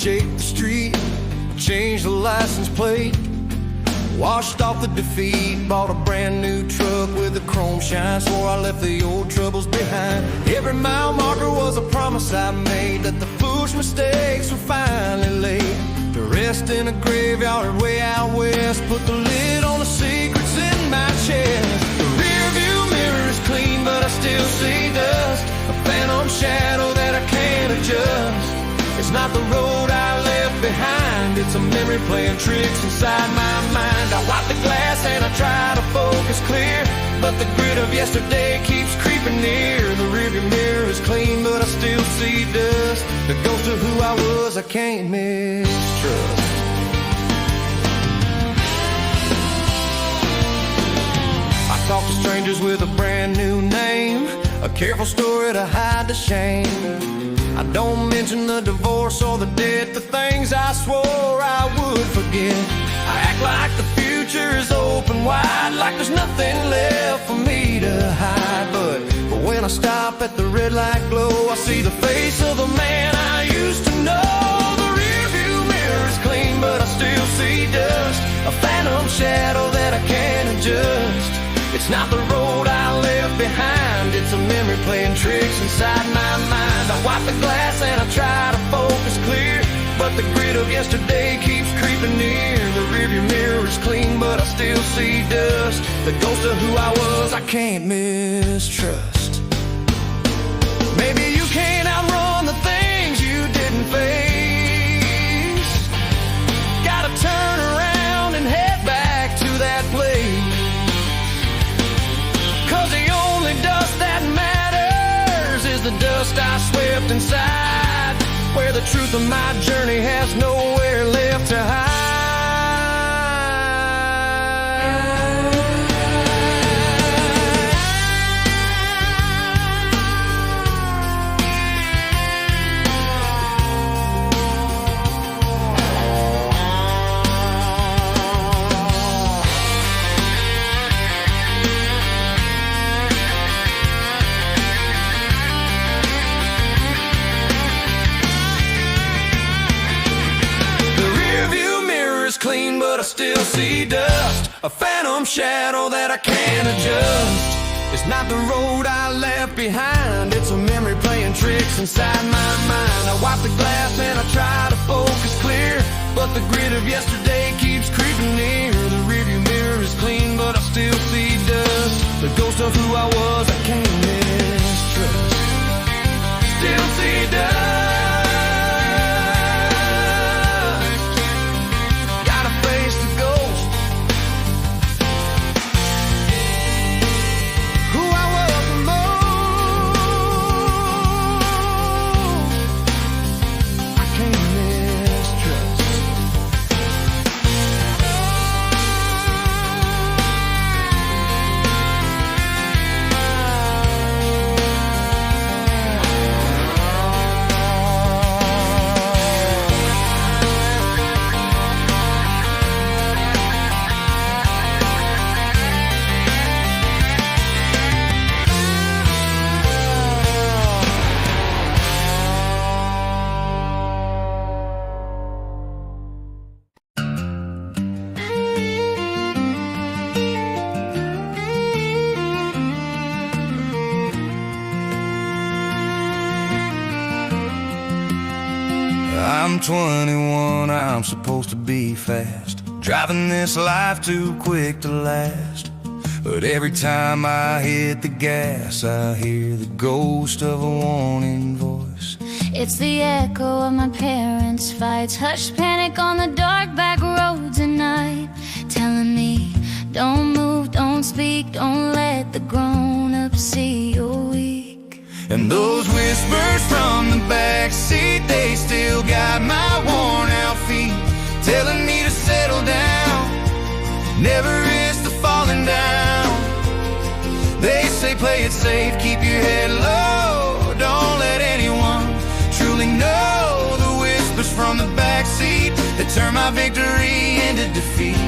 shake the street, changed the license plate, washed off the defeat, bought a brand new truck with a chrome shine, swore I left the old troubles behind. Every mile marker was a promise I made, that the foolish mistakes were finally laid to rest in a graveyard way out west. Put the lid on the secrets in my chest. The rear view mirror is clean, but I still see dust, a phantom shadow that I can't adjust. It's not the road I left behind, it's a memory playing tricks inside my mind. I wipe the glass and I try to focus clear, but the grit of yesterday keeps creeping near. The rearview mirror is clean, but I still see dust, the ghost of who I was I can't mistrust. I talk to strangers with a brand new name, a careful story to hide the shame. I don't mention the divorce or the debt, the things I swore I would forget. I act like the future is open wide, like there's nothing left for me to hide. But when I stop at the red light glow, I see the face of the man I used to know. The rearview mirror is clean, but I still see dust, a phantom shadow that I can't adjust. It's not the road I left behind, it's a memory playing tricks inside my mind. I wipe the glass and I try to focus clear, but the grit of yesterday keeps creeping near. The rearview mirror is clean, but I still see dust, the ghost of who I was I can't mistrust. Maybe you can't outrun the things you didn't face. Gotta turn around and head back to that place, 'cause the only dust that matters is the dust I swept inside, where the truth of my journey has nowhere left to hide. Clean, but I still see dust, a phantom shadow that I can't adjust. It's not the road I left behind, it's a memory playing tricks inside my mind. I wipe the glass and I try to focus clear, but the grit of yesterday keeps creeping near. The rearview mirror is clean, but I still see dust, the ghost of who I was I can't mistrust. Still see dust, I'm 21, I'm supposed to be fast, driving this life too quick to last. But every time I hit the gas, I hear the ghost of a warning voice. It's the echo of my parents' fights, hushed panic on the dark back roads at night, telling me, don't move, don't speak, don't let the grown-ups see you're weak. And those whispers from the backseat, they still got my worn-out feet, telling me to settle down, never risk the falling down. They say play it safe, keep your head low, don't let anyone truly know the whispers from the backseat that turn my victory into defeat.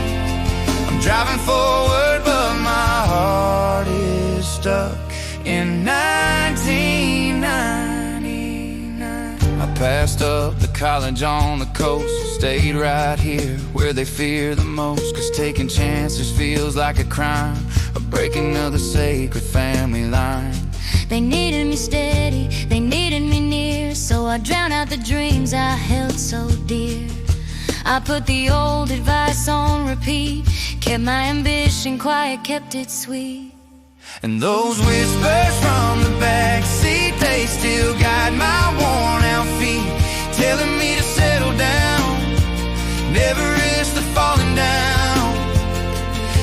I'm driving forward, but my heart is stuck in 1999. I passed up the college on the coast, stayed right here where they fear the most. Cause taking chances feels like a crime, or breaking of the sacred family line. They needed me steady, they needed me near, so I drowned out the dreams I held so dear. I put the old advice on repeat, kept my ambition quiet, kept it sweet. And those whispers from the backseat, they still guide my worn out feet, telling me to settle down, never risk the falling down.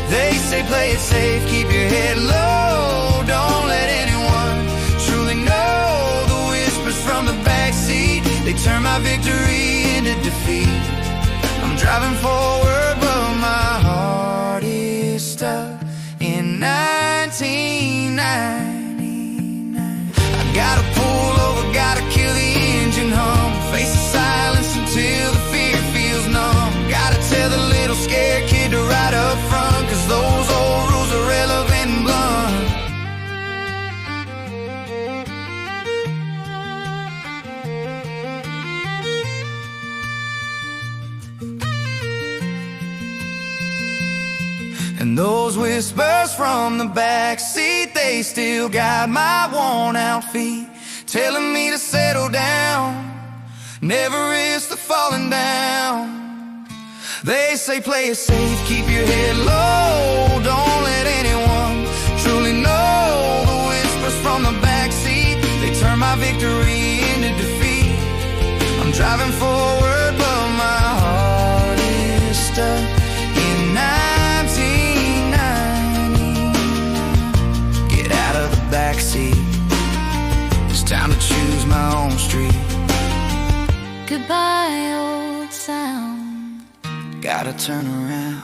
They say play it safe, keep your head low, don't let anyone truly know. The whispers from the backseat, they turn my victory into defeat. I'm driving forward but my heart is stuck in 1999. I gotta pull over, gotta kill the engine hum, face the silence until the fear feels numb. Gotta tell the little scared kid to ride up front, cause those old rules are relevant and blunt. And those whispers from the backseat, they still guide my worn out feet, telling me to settle down, never risk the falling down. They say play it safe, keep your head low, don't let anyone truly know. The whispers from the backseat, they turn my victory into defeat. I'm driving forward but my heart is stuck in 1999. Get out of the backseat, it's time to choose my own street. Goodbye, old sound, Gotta turn around.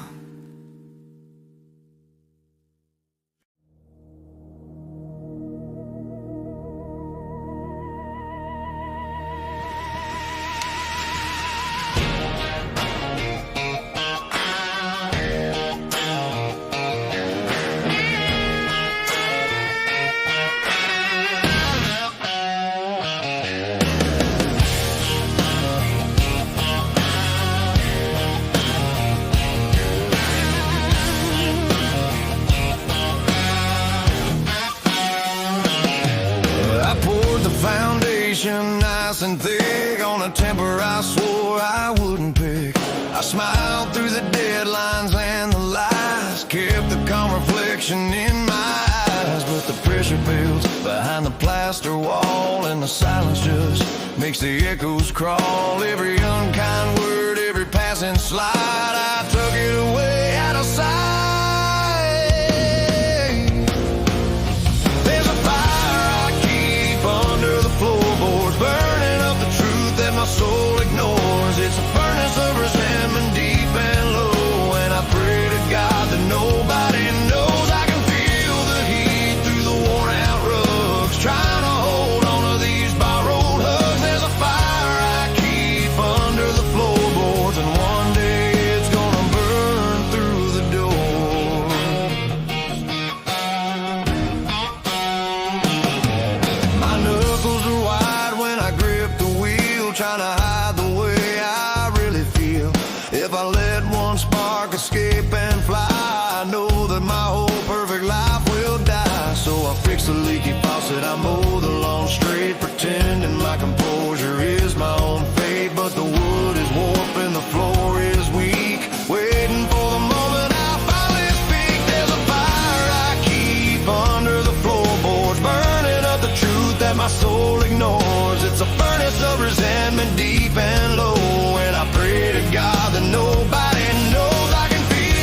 Nice and thick on a temper I swore I wouldn't pick. I smiled through the deadlines and the lies, kept the calm reflection in my eyes. But the pressure builds behind the plaster wall, and the silence just makes the echoes crawl. Every unkind word, every passing slide, I took it away out of sight. There's a fire I keep under the floorboards, burning up the truth that my soul ignores. It's a furnace of resentment deep and low, and I pray to God that nobody knows. I can feel the heat through the worn out rugs, trying to hold on to these borrowed hugs. There's a fire I keep under the floorboards, and one day it's gonna burn through the door. My knuckles are wide when I grip the wheel, trying to hide the way I really feel. If I let one spark escape and fly, I know that my whole perfect life will die. So I fix the leaky faucet, I mow the lawn straight, pretending my composure is my own fate. But the wood is warped and the floor is weak, waiting for the moment I finally speak. There's a fire I keep under the floorboards, burning up the truth that my soul ignores. It's a furnace of resentment deep and low, and I pray to God that nobody knows. I can feel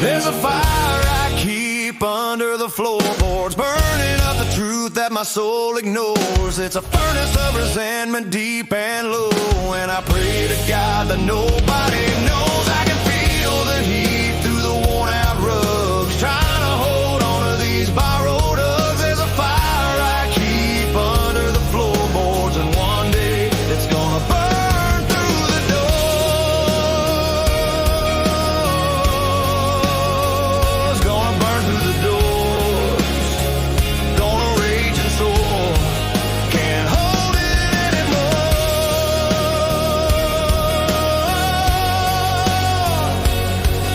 There's a fire I keep under the floorboards, burning up the truth that my soul ignores. It's a furnace of resentment deep and low, and I pray to God that nobody knows. I can feel the heat through the worn out rugs, trying to hold on to these borrowed hugs. There's a fire I keep under the floorboards, and one day it's gonna burn through the doors. Gonna burn through the doors. Gonna rage and soar. Can't hold it anymore.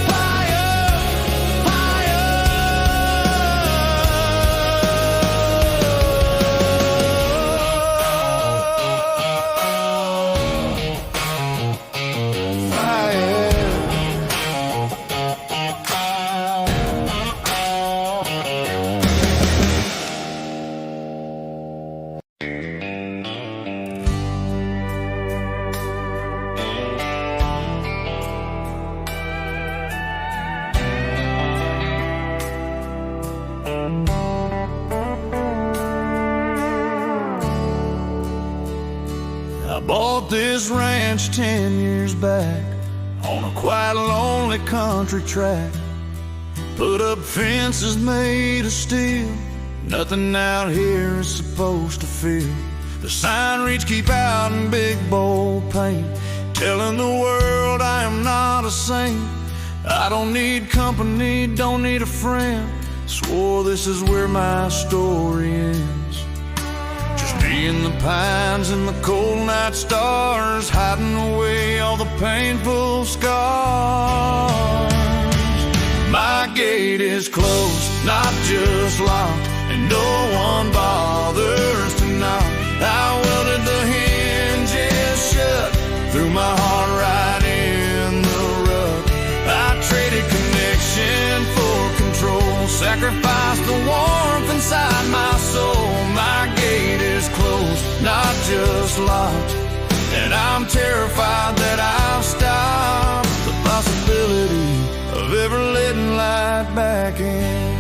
Fire, I bought this ranch 10 years back on a quite lonely country track. Put up fences made of steel, nothing out here is supposed to feel. The sign reads keep out in big bold paint, telling the world I am not a saint. I don't need company, don't need a friend. Swore this is where my story ends. Just me in the pines and the cold night stars, hiding away all the painful scars. My gate is closed, not just locked, and no one bothers to knock. I welded the hinges shut, threw my heart right in the rut. I traded connection for control, sacrificed the warmth inside my soul. My gate is closed, not just locked, and I'm terrified that I've stopped the possibility of ever letting light back in.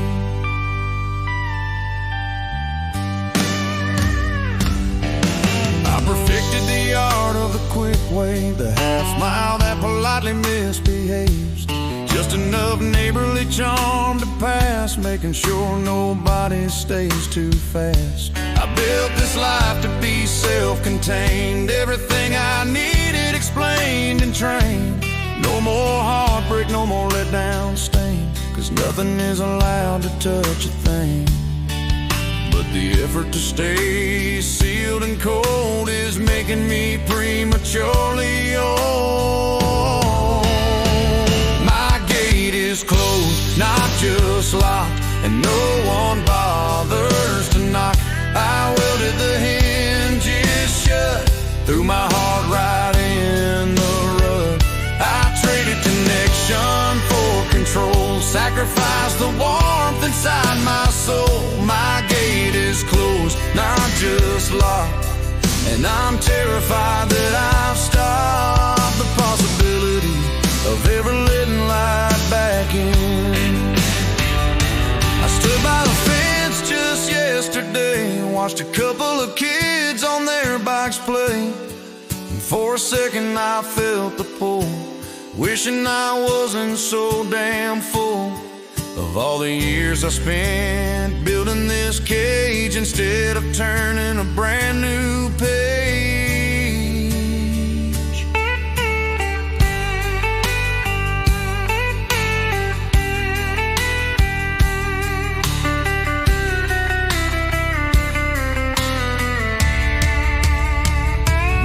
I perfected the art of the quick way, the half mile that politely misbehaves. Just enough neighborly charm to pass, making sure nobody stays too fast. I built this life to be self-contained, everything I needed explained and trained. No more heartbreak, no more letdown stain, 'cause nothing is allowed to touch a thing. But the effort to stay sealed and cold is making me prematurely old. My gate is closed, not just locked, and no one bothers to knock. I welded the hinges shut, threw my heart right in the rut. I traded connection for control, sacrificed the warmth inside my soul. My gate is closed, not just locked, and I'm terrified that I've stopped the possibility of ever letting light back in. I stood by the fence just yesterday, watched a couple of kids on their bikes play, and for a second I felt the pull, wishing I wasn't so damn full of all the years I spent building this cage instead of turning a brand new page.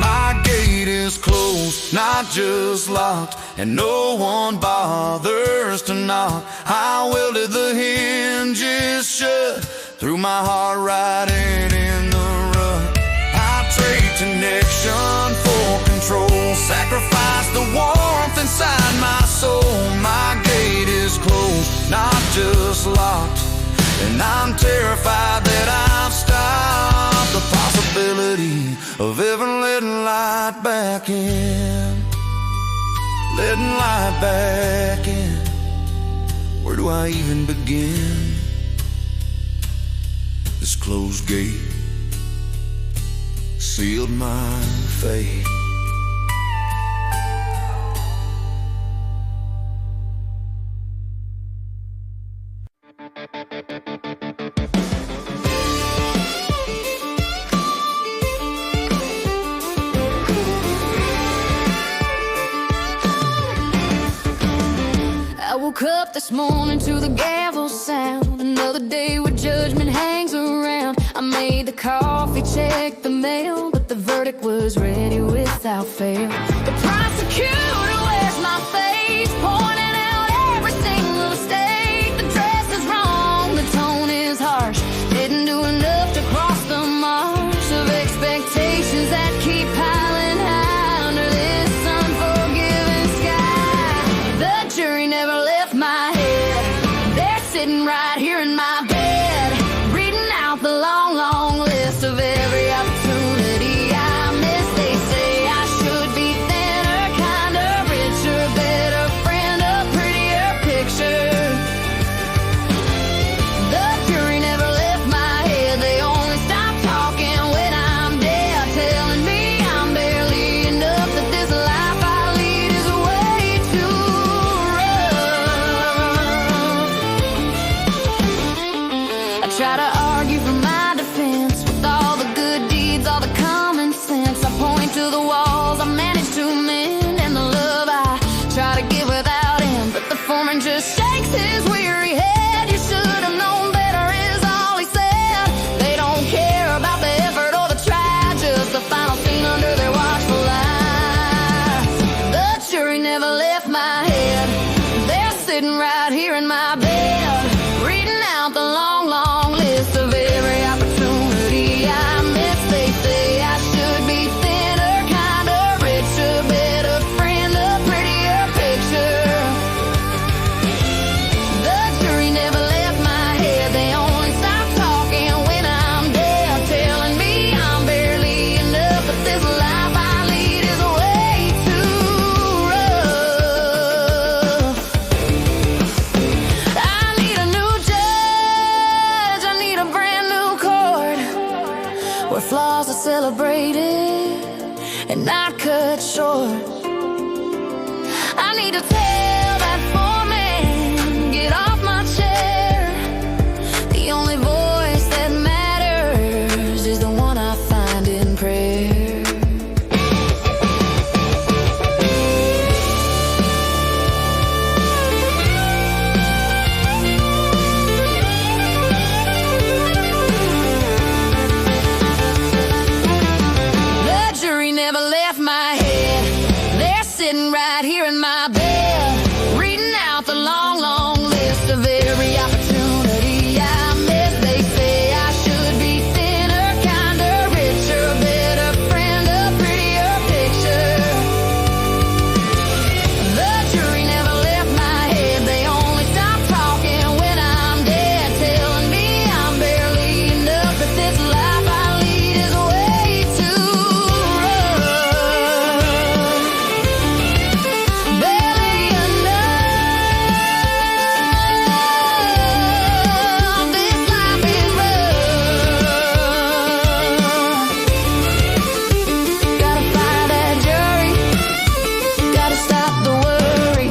My gate is closed, not just locked, and no one bothers to knock. I welded the hinges shut, threw my heart right in the rut. I trade connection for control, sacrifice the warmth inside my soul. My gate is closed, not just locked, and I'm terrified that I've stopped the possibility of ever letting light back in. Letting light back in. Where do I even begin? This closed gate sealed my fate. I woke up this morning to the gavel sound. Another day where judgment hangs around. I made the coffee, checked the mail, but the verdict was ready without fail. The prosecutor wears my face, pointing out every single mistake. The dress is wrong, the tone is harsh. Didn't do enough to cross the marsh of expectations that keep piling high under this unforgiving sky. The jury never left my head. They're sitting right here in my bed, reading out the long, long list of every opportunity I missed. They say I should be thinner, kinder, richer, better friend, a prettier picture. The jury never left my head. They only stop talking when I'm dead, telling me I'm barely enough, that this life I lead is way too rough. I try to argue for my defense with all the good deeds, all the common sense. I point to the walls I manage to mend, and the love I try to give without him. But the foreman just shakes his weary head. You should have known better is all he said. They don't care about the effort or the try, just the final scene under their watchful eyes. The jury never left my head. They're sitting right here in my bed, reading out the long, long list of every opportunity I missed. They say I should be thinner, kinder, richer, better friend, a prettier picture. The jury never left my head. They only stop talking when I'm dead, telling me I'm barely enough, but this life I lead is way too rough. I need a new judge, I need a brand new court, where flaws are celebrated and not cut short. I need to tell that foreman, get off my chair. The only voice that matters is the one I find in prayer. The jury never left my head. They're sitting right here in my bed, reading out the long, long list of every opportunity I missed. They say I should be thinner, kinder, richer, better friend, a prettier picture. The jury never left my head. They only stop talking when I'm dead, telling me I'm barely enough, that this life I lead is way too rough. Barely enough, this life is rough. Gotta fire that jury, gotta stop the worry.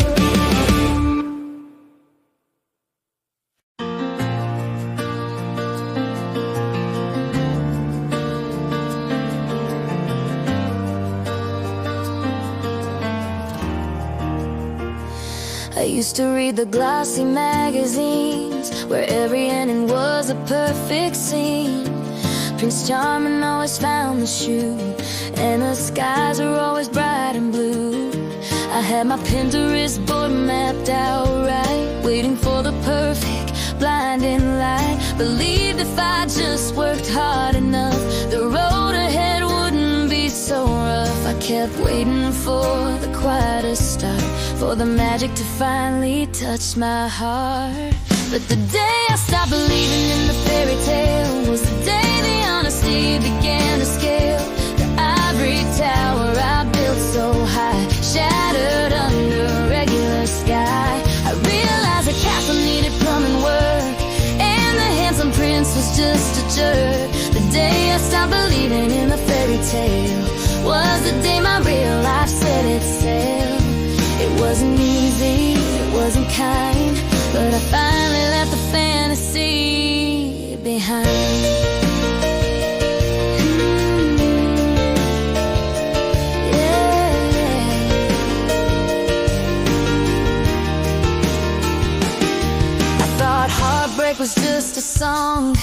I used to read the glossy magazines, where every ending was a perfect scene. Prince Charming always found the shoe, and the skies are always bright and blue. I had my Pinterest board mapped out right, waiting for the perfect blinding light. Believed if I just worked hard enough, the road ahead wouldn't be so rough. I kept waiting for the quietest start, for the magic to finally touch my heart. But the day I stopped believing in the fairy tale was the day the honesty began to scale. The ivory tower I built so high shattered under a regular sky. I realized the castle stopped believing in the fairy tale was the day my real life set its sail. It wasn't easy, it wasn't kind, but I finally left the fantasy behind. Heartbreak was just a song,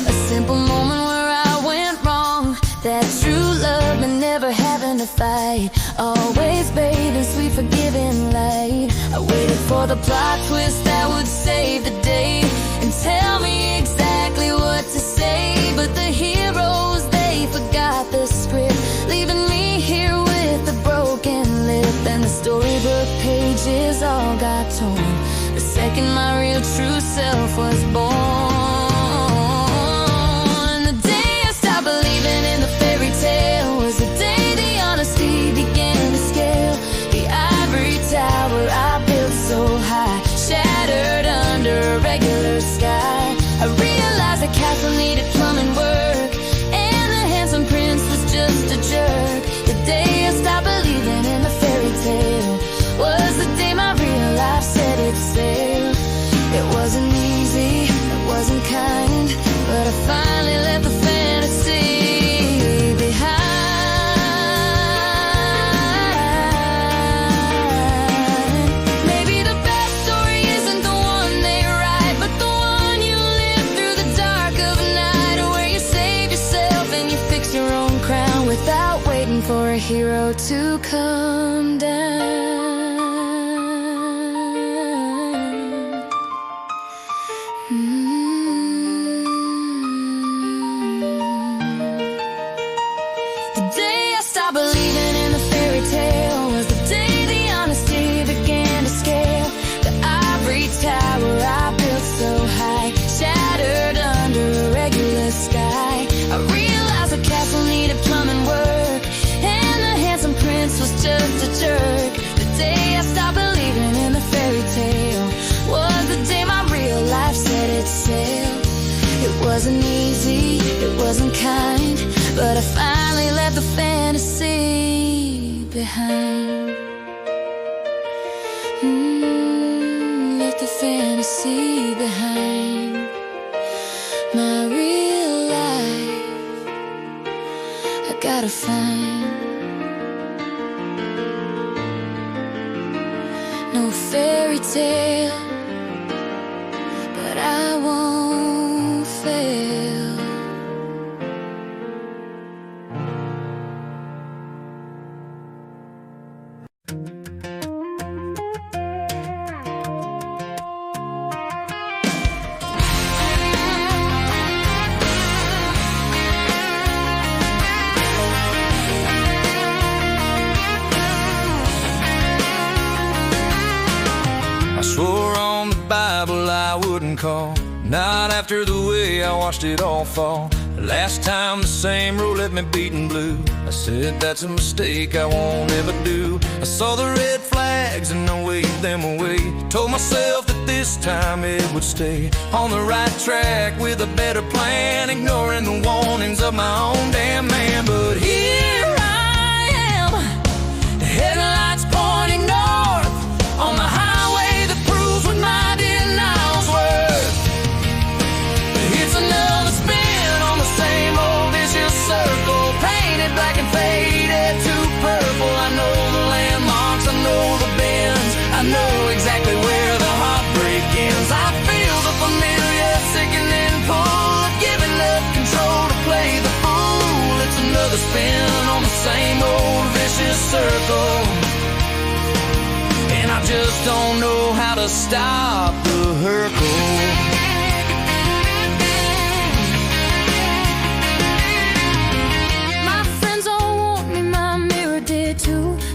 a simple moment where I went wrong. That true love and never having to fight, always bathed in sweet forgiving light. I waited for the plot twist that would save the day and tell me exactly what to say. But the heroes, they forgot the script, leaving me here with a broken lip. And the storybook pages all got torn the second my real true self was born. The day I stopped believing in the fairy tale was the day the honesty began to scale. The ivory tower I built so high shattered under a regular sky. I realized the castle needed plumbing work, and the handsome prince was just a jerk. The day I stopped believing in the fairy tale was the day my real life set its sail. It wasn't easy, it wasn't kind, but I finally left the fantasy behind. Maybe the best story isn't the one they write, but the one you live through the dark of night, where you save yourself and you fix your own crown without waiting for a hero to come down. The day I stopped believing in the fairy tale was the day the honesty began to scale. The ivory tower I built so high shattered under a regular sky. I realized the castle needed plumbing work, and the handsome prince was just a jerk. The day I stopped believing in the fairy tale was the day my real life set its sail. It wasn't easy, it wasn't kind, but I finally left the fantasy behind. Left the fantasy behind. My real life I gotta find. No fairy tale, but I won't fail. I swore on the Bible I wouldn't call, not after the way I watched it all fall. Last time the same road left me beaten blue. I said that's a mistake I won't ever do. I saw the red flags and I waved them away. Told myself that this time it would stay on the right track with a better plan, ignoring the warnings of my own damn man. But here I am, the headlights pointing north on the highway that proves what my denial's worth. It's another spin on the same old vicious circle, painted black and faded to purple. I know the landmarks, I know the bends, I know exactly where the heartbreak ends. I feel the familiar sickening pull of giving up control to play the fool. It's another spin on the same old vicious circle, and I just don't know how to stop the hurtle.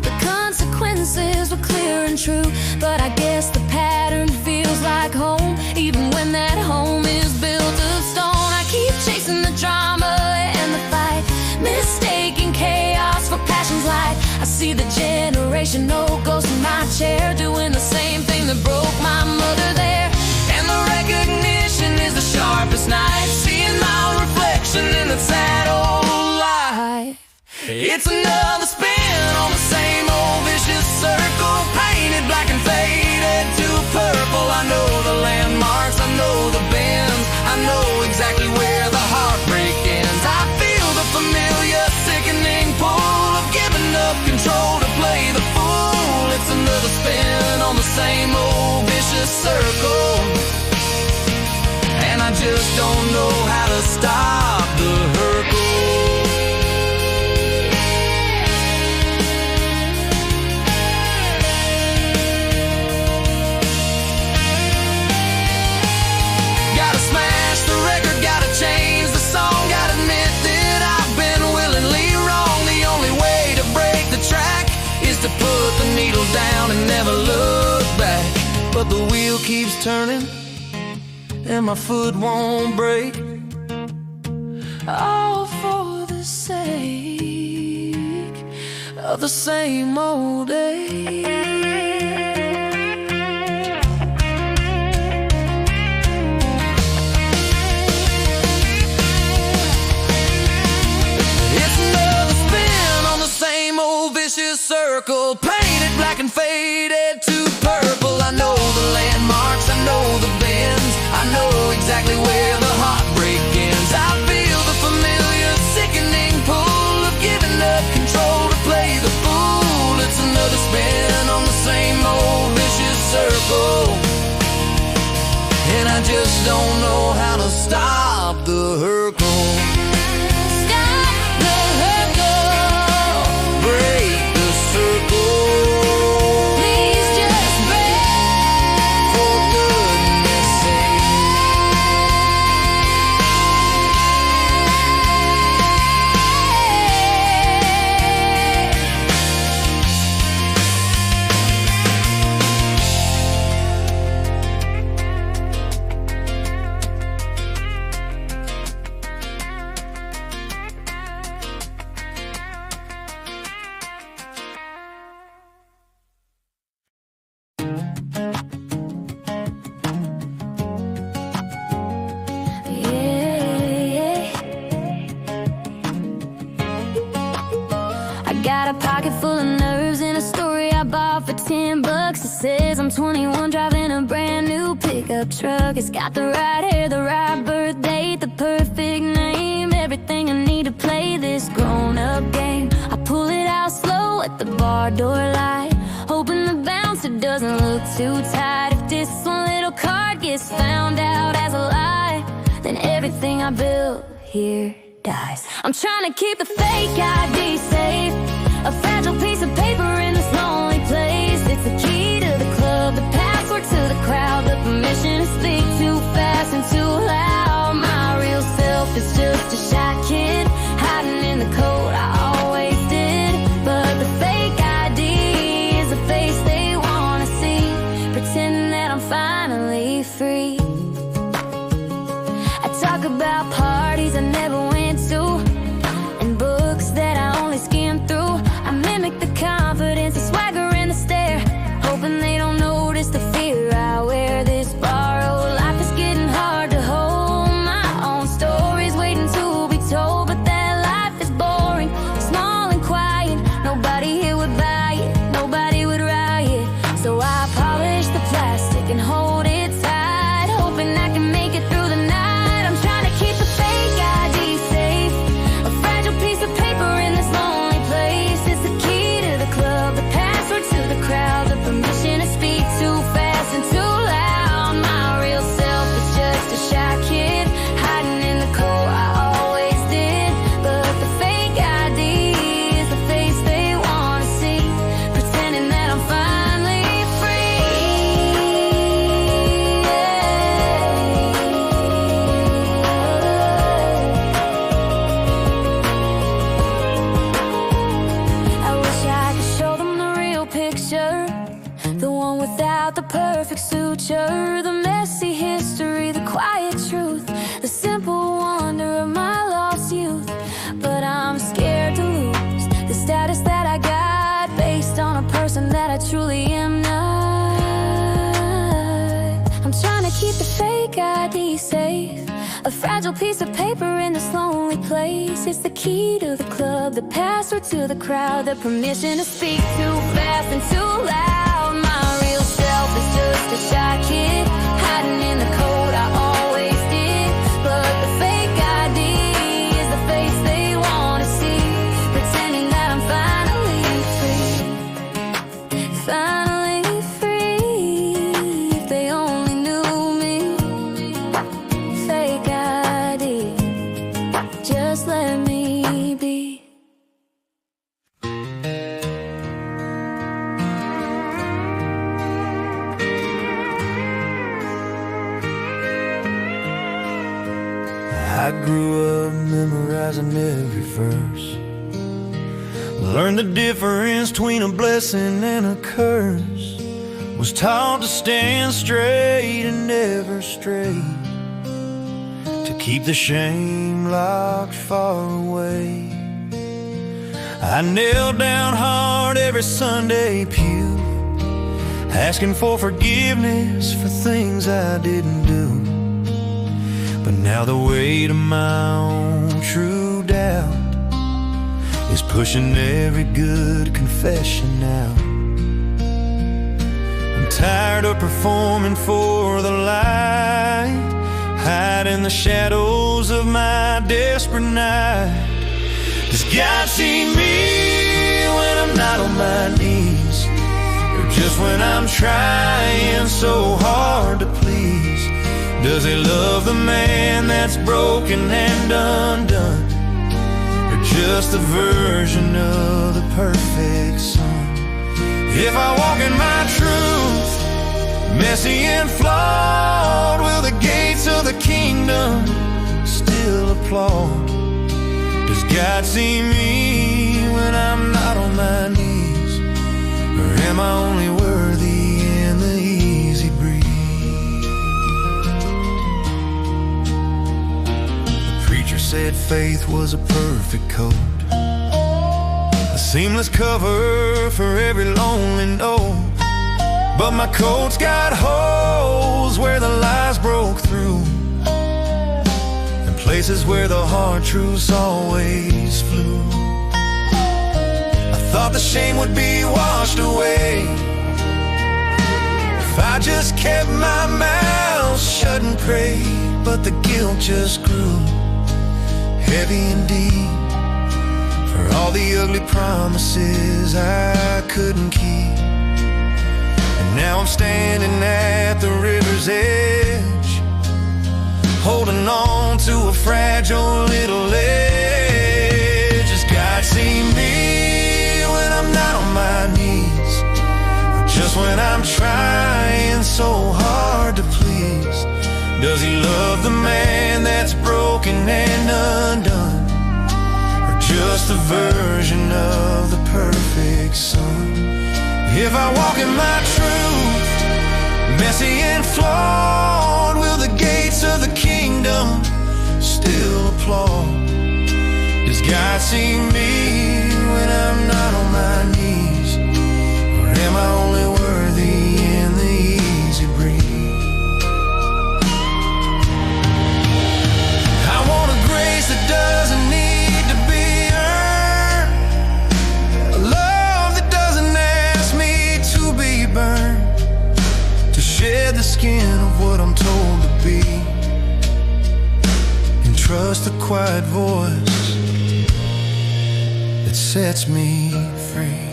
The consequences were clear and true, but I guess the pattern feels like home, even when that home is built of stone. I keep chasing the drama and the fight, mistaking chaos for passion's light. I see the generational ghost in my chair, doing the same thing that broke my mother there. And the recognition is the sharpest knife, seeing my reflection in the sad old It's another spin on the same old vicious circle, painted black and faded to purple. I know the landmarks, I know the bends, I know exactly where the heartbreak ends. I feel the familiar sickening pull of giving up control to play the fool. It's another spin on the same old vicious circle, and I just don't know how to stop the hurtle. Gotta smash the record, gotta change the song, gotta admit that I've been willingly wrong. The only way to break the track is to put the needle down and never look back. But the wheel keeps turning and my foot won't break, all for the sake of the same old day. Circle, painted black and faded to purple. I know the landmarks, I know the bends, I know exactly where the heartbreak ends. I feel the familiar sickening pull of giving up control to play the fool. It's another spin on the same old vicious circle, and I just don't know how to stop the hurtle. Got a pocket full of nerves and a story I bought for $10. It says I'm 21 driving a brand new pickup truck. It's got the right hair, the right birth date, the perfect name, everything I need to play this grown-up game. I pull it out slow at the bar door light, hoping the bouncer doesn't look too tight. If this one little card gets found out as a lie, then everything I built here dies. I'm trying to keep the fake ID safe, a fragile piece of paper in this lonely place. It's the key to the club, the password to the crowd, the permission to speak too fast and too loud. My real self is just a shy kid hiding in the code I always did. But the fake ID is the face they wanna see, pretending that I'm finally free. I talk about parties I never went to, and books that I only skimmed through. I mimic the confidence, the swagger and the stare, hoping they don't notice the fear I wear. This borrowed life is getting hard to hold. My own story's waiting to be told, but that life is boring, small and quiet. Nobody here would buy it, nobody would riot. So I polish the plastic and hold it tight, hoping I can make it through the night. I'm trying to keep the fake ID safe, a fragile piece of paper in this lonely place. It's the key to the club, the password to the crowd, the permission to speak too fast and too loud. My real self is just a shy kid hiding in the cold I always did. But the fake ID is the face they wanna see, pretending that I'm finally I wish I could show them the real picture, the one without the perfect suture, the messy history, the quiet truth, the simple wonder of my lost youth. But I'm scared to lose the status that I got based on a person that I truly am not. I'm trying to keep the fake ID safe, a A fragile piece of paper in this lonely place. It's the key to the club, the password to the crowd, the permission to speak too fast and too loud. My real self is just a shy kid, hiding in the code I always did. But the fake ID is the face they wanna see, pretending that I'm finally free. Finally free. If they only knew me. Fake ID, just let me be. I grew up memorizing every verse, learned the difference between a blessing and a curse, was taught to stand straight and never stray, to keep the shame locked far away. I knelt down hard every Sunday pew, asking for forgiveness for things I didn't do. But now the weight of my own true doubt is pushing every good confession out. I'm tired of performing for the light, hiding the shadows of my desperate night. Does God see me when I'm not on my knees, or just when I'm trying so hard to please? Does he love the man that's broken and undone, or just the version of the perfect son? If I walk in my truth, messy and flawed, will the gates of the kingdom still applaud? Does God see me when I'm not on my knees, or am I only worthy in the easy breeze? Said faith was a perfect coat, a seamless cover for every lonely note. But my coat's got holes where the lies broke through, and places where the hard truths always flew. I thought the shame would be washed away if I just kept my mouth shut and prayed, but the guilt just grew heavy and deep for all the ugly promises I couldn't keep. And now I'm standing at the river's edge, holding on to a fragile little ledge. Does God see me when I'm not on my knees, or just when I'm trying so hard to please? Does he love the man that's broken and undone, or just a version of the perfect son? If I walk in my truth, messy and flawed, will the gates of the kingdom still applaud? Does God see me when I'm not on my knees, or am I only worthy in the easy breeze? That doesn't need to be earned, a love that doesn't ask me to be burned, to shed the skin of what I'm told to be, and trust the quiet voice that sets me free.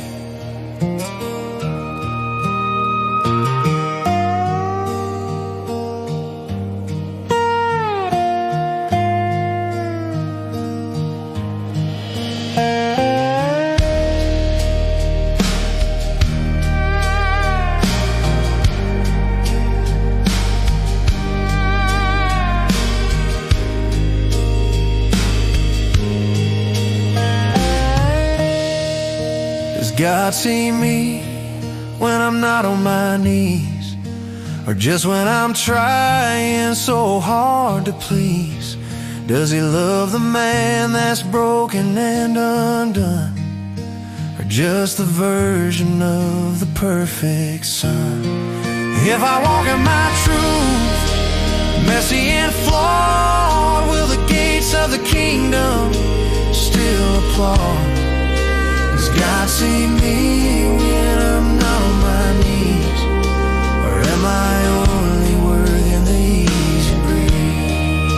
God see me when I'm not on my knees, or just when I'm trying so hard to please? Does he love the man that's broken and undone, or just the version of the perfect son? If I walk in my truth, messy and flawed, gates of the kingdom still applaud. Does God see me when I'm not on my knees? Or am I only worthy in the easy breeze?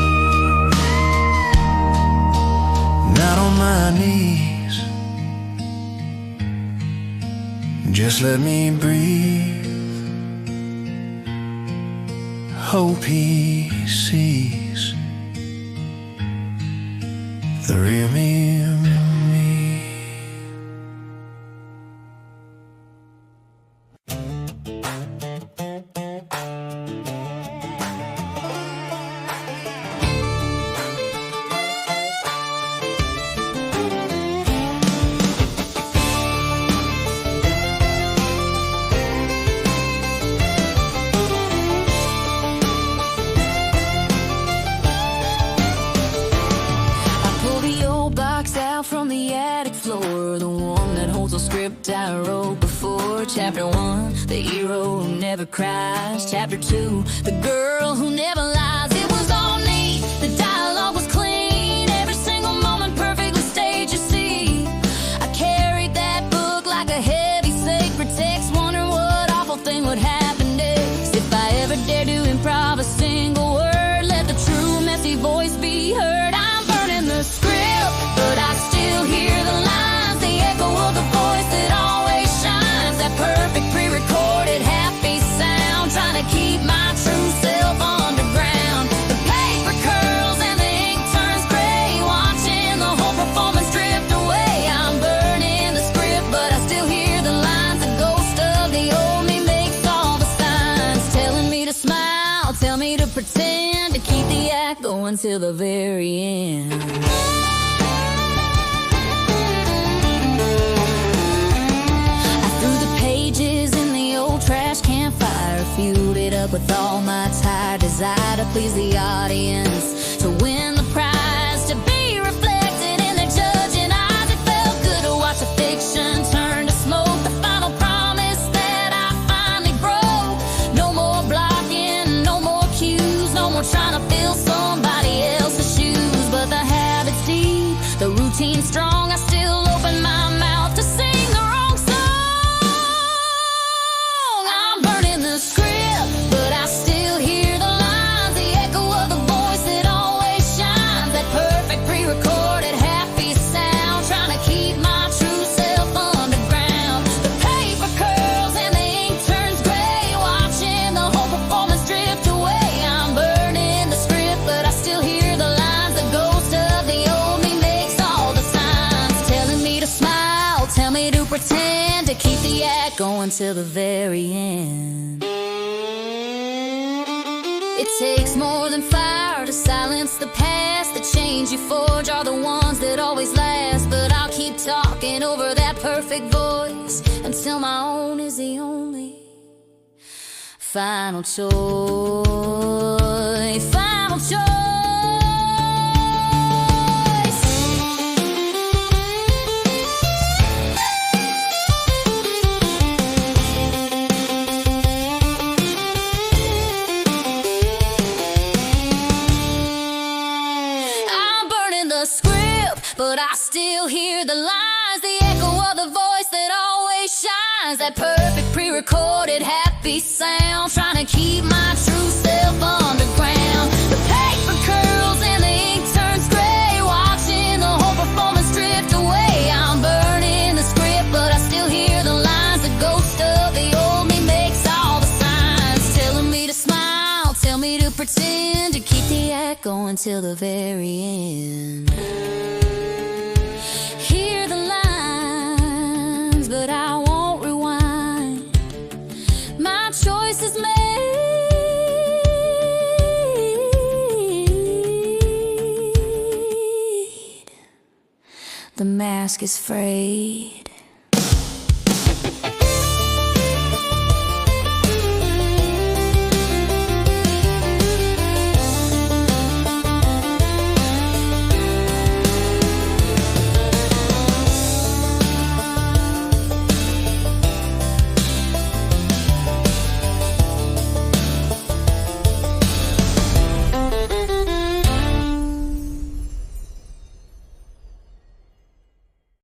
Not on my knees. Just let me breathe. Hope he sees the real me. From the attic floor, the one that holds the script I wrote before. Chapter 1, the hero who never cries. Chapter 2, the girl who never lies. It was all neat, the dialogue was clean, every single moment perfectly staged, you see. I carried that book like a heavy sacred text, wondering what awful thing would happen next. If I ever dare to improv a single word, let the true messy voice be heard. I'm burning the script, but I still hear the lines, the echo of the voice that always shines. That perfect pre-recorded happy sound, trying to keep my true self underground. The paper curls and the ink turns gray, watching the whole performance drift away. I'm burning the script, but I still hear the lines. The ghost of the old me makes all the signs, telling me to smile, tell me to pretend, to keep the act going till the very end. Trash can fire, fueled it up with all my tired desire to please the audience, to win the prize, to be reflected in their judging eyes. It felt good to watch a fiction turn to smoke, the final promise that I finally broke. No more blocking, no more cues, no more trying to fill somebody else's shoes. But the habit's deep, the routine strong, I still open my mouth to sing the wrong song. Script, but I still hear the lines, the echo of the voice that always shines. That perfect pre-recorded happy sound, trying to keep my true self underground. The paper curls and the ink turns gray, watching the whole performance drift away. I'm burning the script, but I still hear the lines. The ghost of the old me makes all the signs, telling me to smile, tell me to pretend, to keep the act going till the very end. It takes more than fire to silence the past. The chains you forge are the ones that always last. But I'll keep talking over that perfect voice until my own is the only final choice. Final choice. But I still hear the lines, the echo of the voice that always shines. That perfect pre-recorded happy sound, trying to keep my true self underground. The paper curls and the ink turns gray, watching the whole performance drift away. I'm burning the script, but I still hear the lines. The ghost of the old me makes all the signs, telling me to smile, tell me to pretend, to keep the act going till the very end. Hear the lines, but I won't rewind. My choice is made. The mask is frayed.